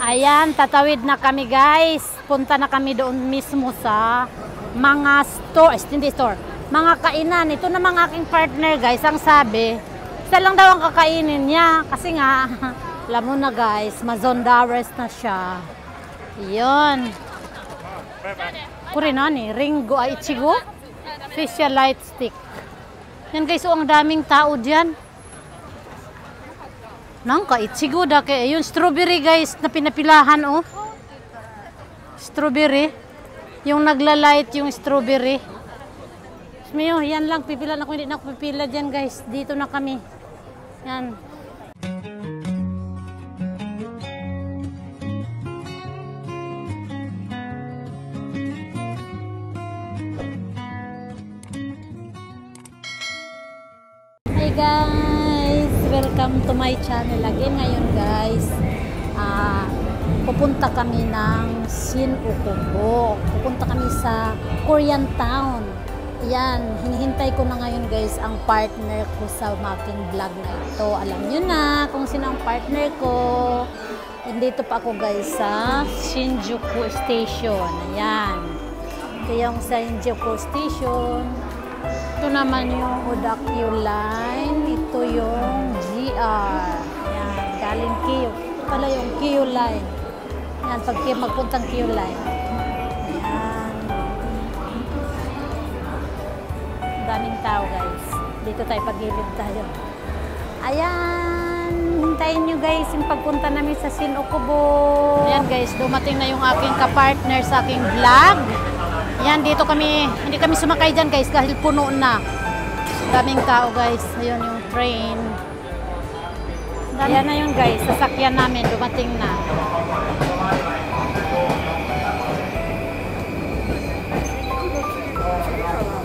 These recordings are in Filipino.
Ayan, tatawid na kami guys. Punta na kami doon mismo sa mga store, hindi store, mga kainan. Ito namang aking partner guys, ang sabi, isa lang daw ang kakainin niya. Kasi nga, alam mo na guys, mazondares na siya. Yun. Kurinani, Ringo ay Ichigo, Facial Light Stick. Yan guys, ang daming tao dyan. Nangka, Ichigo da kaya yung strawberry guys na pinapilahan oh. Strawberry. Yung naglalight yung strawberry. Smiyo, yan lang pipila na ako, hindi na ako pipila dyan guys. Dito na kami. Yan. Hey guys, welcome to my channel again. Ngayon guys, pupunta kami ng Shin-Okubo. Pupunta kami sa Korean Town. Yan, hinihintay ko na ngayon guys ang partner ko sa aking vlog na ito. Alam nyo na kung sino ang partner ko. Dito pa ako guys sa Shinjuku Station. Ayan, ito yung sa Shinjuku Station. Ito naman yung Odakyu Line. Ito yung GR. Ayan, galing Kyo. Ito pala yung Kyo Line. Ayan, pag magpuntang Kyo Line. Ayan. Daming tao guys. Dito tayo, pagilid tayo. Ayan. Hintayin nyo guys yung pagpunta namin sa Shin-Okubo. Ayan guys, dumating na yung aking kapartner sa aking vlog. Yan, dito kami, hindi kami sumakay dyan guys dahil puno na. Daming tao guys. Ayun yung train. Yan na yun guys, sasakyan namin, dumating na.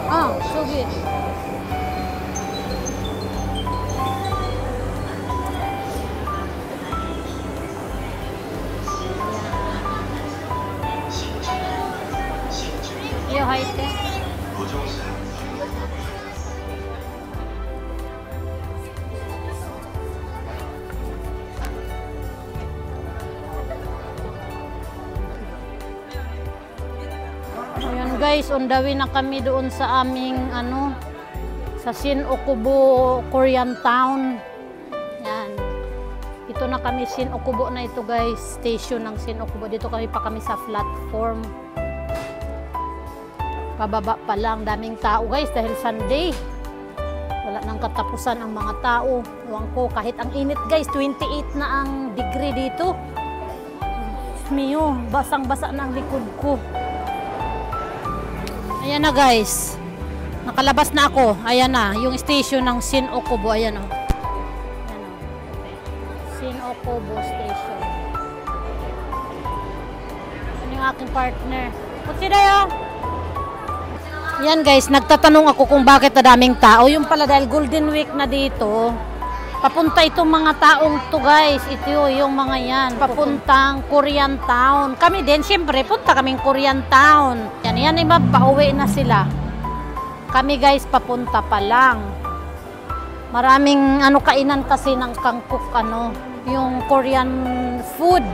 Ah, so good. Yo, hi, te. Ayan guys, on the way na kami doon sa aming sa Shin-Okubo Korean Town. Yan. Ito na kami, Shin-Okubo na ito guys, station ng Shin-Okubo. Dito kami sa platform. Pababa pa lang, daming tao guys dahil Sunday. Wala nang katapusan ang mga tao. Huwag ko, kahit ang init guys, 28 na ang degree dito. Miyo, basang-basa na ang likod ko. Ayan na guys. Nakalabas na ako. Ayan na, yung station ng Shin-Okubo. Ayan o. Shin-Okubo station. Ano yung aking partner? Putsi dayo! Yan guys, nagtatanong ako kung bakit daming tao. Yung pala dahil Golden Week na dito, papunta itong mga taong to guys. Ito yung mga yan, papuntang Korean Town. Kami din, siyempre, punta kaming Korean Town. Yan iba, pauwi na sila. Kami guys, papunta pa lang. Maraming kainan kasi ng Kangkok, yung Korean food.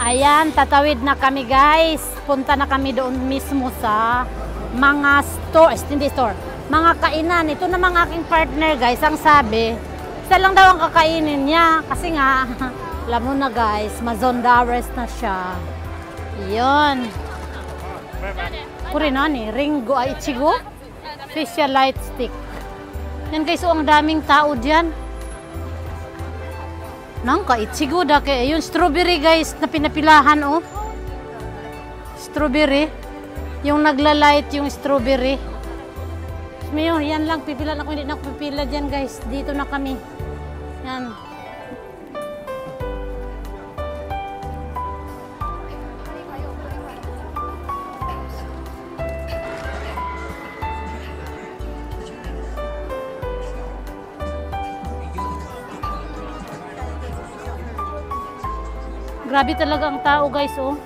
Ayan, tatawid na kami guys. Punta na kami doon mismo sa mga store, hindi store, mga kainan. Ito namang aking partner guys, ang sabi, isa lang daw ang kakainin niya. Kasi nga, alam mo na guys, mazondares na siya. Yun. Kurinani, Ringo ay Ichigo, Facial Light Stick. Yan guys, ang daming tao dyan. Nangka, Ichigo da kaya yung strawberry guys na pinapilahan oh. Strawberry. Yung naglalight yung strawberry. Smiyo, yan lang pipila na ako, hindi na ako pipila dyan guys. Dito na kami. Yan. Grabe talaga ang tao guys oh.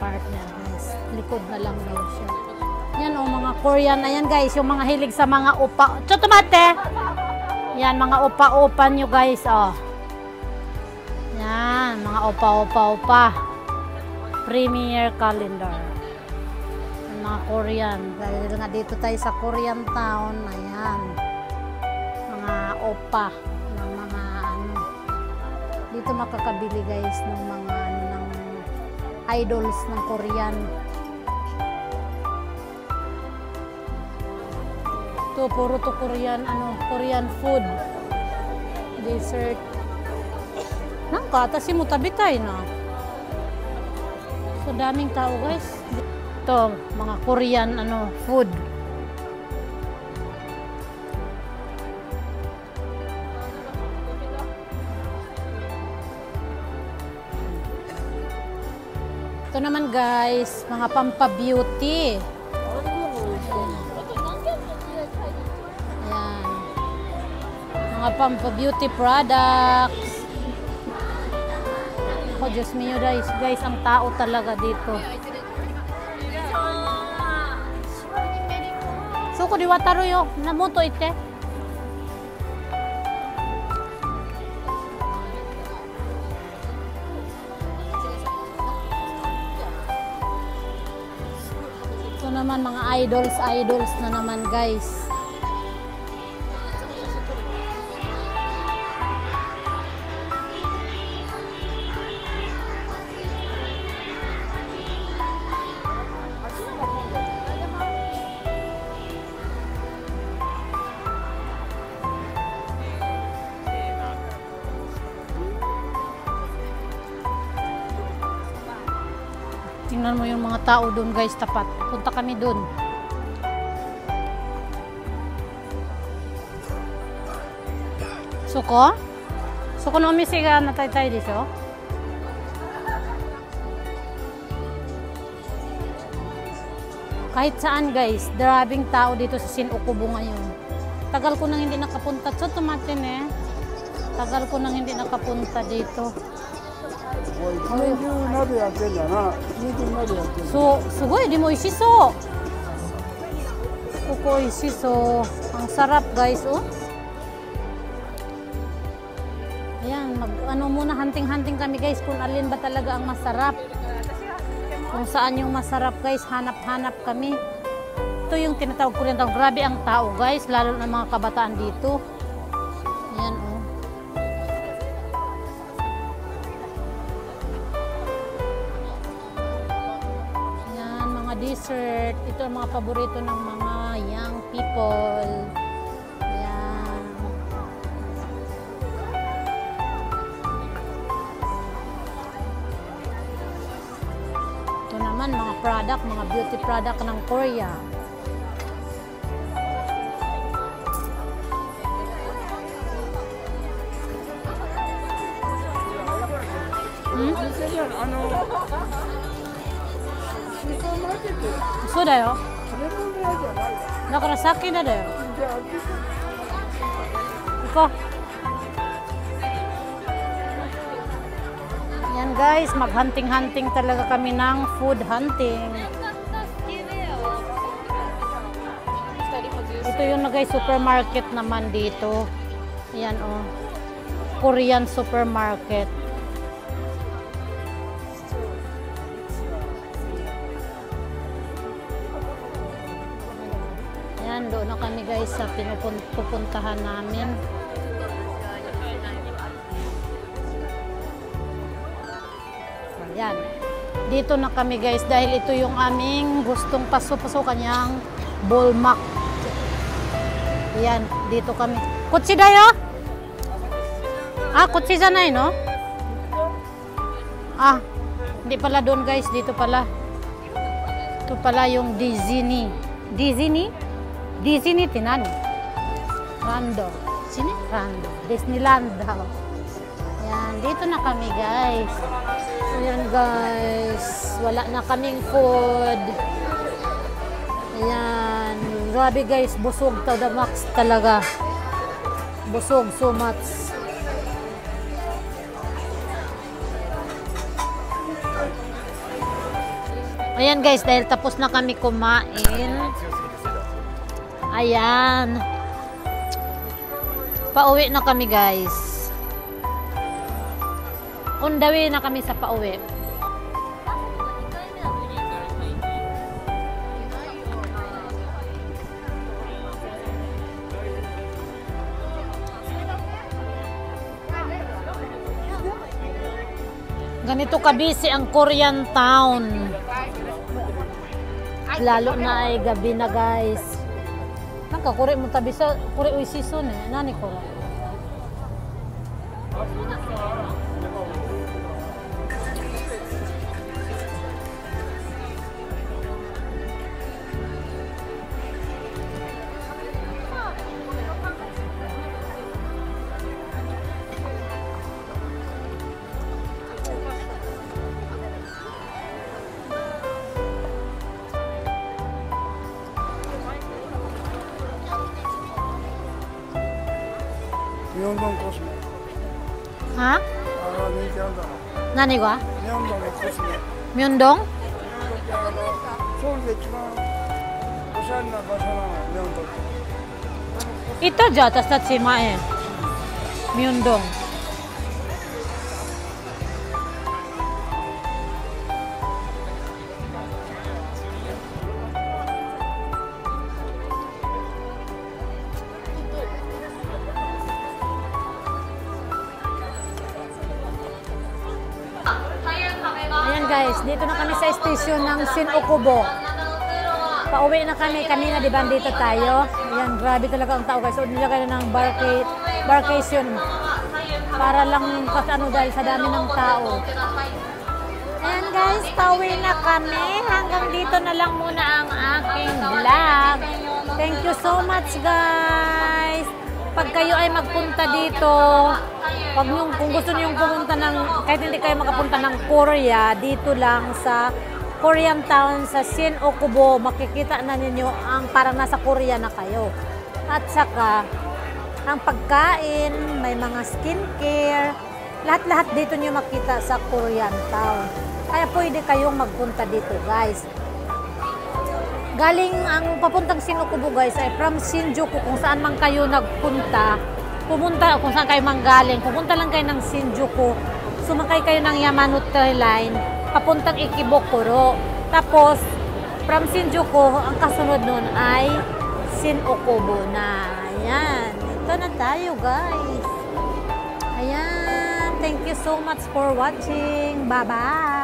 Partner guys, likod na lang daw siya. Yan o, mga Korean. Ayan guys, yung mga hilig sa mga upa. Chotomate! Yan, mga opa-opa nyo guys, oh. Yan, mga opa-opa-opa. Premier calendar. Yan, mga Korean. Dahil nga dito tayo sa Korean town, ayan. Mga opa. Ng mga ano. Dito makakabili guys ng mga ano, ng idols ng Korean. To puro to Korean ano, Korean food. Dessert. Nang katasi mo tabi tayo na. So daming tao guys. Ito mga Korean ano, food. Ito naman guys, mga pampa-beauty. Mga pampa-beauty products. Oh, Diyos mio guys, ang tao talaga dito. So, ko diwataro yo, namuto ite. Ito naman mga idols na naman guys. Tingnan mo yung mga tao doon guys, tapat. Punta kami doon. Suko? Suko no umisiga na tayo dito? Kahit saan guys, drabing tao dito sa Sinukubo ngayon. Tagal ko nang hindi nakapunta. So tumatin eh. Tagal ko nang hindi nakapunta dito. So, sugoi, di mo ishiso. Kuko ishiso. Ang sarap guys, oh. Ayan, ano muna, hunting-hunting kami guys kung alin ba talaga ang masarap. Kung saan yung masarap guys, hanap-hanap kami. Ito yung tinatawag ko rin daw. Grabe ang tao guys, lalo na mga kabataan dito. Ayan, oh. Dessert. Ito ang mga paborito ng mga young people. Ayan. Ito naman mga product, mga beauty product ng Korea. So da yo. Dakara saki na da yo. Iko. Yan guys, mag-hunting-hunting talaga kami ng food hunting. Ito yung guys, supermarket naman dito. Yan oh. Korean supermarket. Doon na kami guys sa pupuntahan namin. Ayan. Dito na kami guys dahil ito yung aming gustong pasukan yung Bolmak. Ayan, dito kami. Kutsi dayo? Ah, kutsi sanay no? Ah, hindi pala doon guys, dito pala. Ito pala yung Disney. Disney? Disney tinan. Rando. Sini? Rando. Disneyland daw. Yan. Dito na kami guys. Ayan guys. Wala na kaming food. Ayan. Grabe guys. Busog to the max talaga. Busog so much. Ayan guys. Dahil tapos na kami kumain. Ayan. Pauwi na kami, guys. On the way na kami sa pauwi. Ganito kabisi ang Korean town. Lalo na ay gabi na, guys. Nagkakuri mo tabi sa kuri uy season eh. Nani ko? Myeongdong Cosmo. Ha? Nani ko? Myeongdong Cosmo. Myeongdong? 서울에 있지만 부산이나 부산은 명동. Ito dyan, tas Tatsima eh. Myeongdong. Ayan guys, dito na kami sa station ng Shin-Okubo. Pauwi na kami kanina, di ba? Dito tayo. Ayan, grabe talaga ang tao guys. So, nila kayo ng barcation. Para lang kasano dahil sa dami ng tao. Ayan guys, pauwi na kami. Hanggang dito na lang muna ang aking vlog. Thank you so much guys. Pag kayo ay magpunta dito, wag nyo, kung gusto niyo pumunta ng, kahit hindi kayo makapunta ng Korea, dito lang sa Korean town sa Shin-Okubo, makikita na ninyo ang parang nasa Korea na kayo. At saka, ang pagkain, may mga skincare, lahat-lahat dito nyo makita sa Korean town. Kaya pwede kayong magpunta dito guys. Galing ang papuntang Shin-Okubo guys ay from Shinjuku, kung saan man kayo nagpunta, pumunta kung saan kayo manggaling, pupunta lang kayo ng Shinjuku, sumakay kayo ng Yamanote Line, papuntang Ikebukuro. Tapos, from Shinjuku, ang kasunod nun ay Shin-Okubo na. Ayan, ito na tayo guys. Ayan, thank you so much for watching. Bye-bye!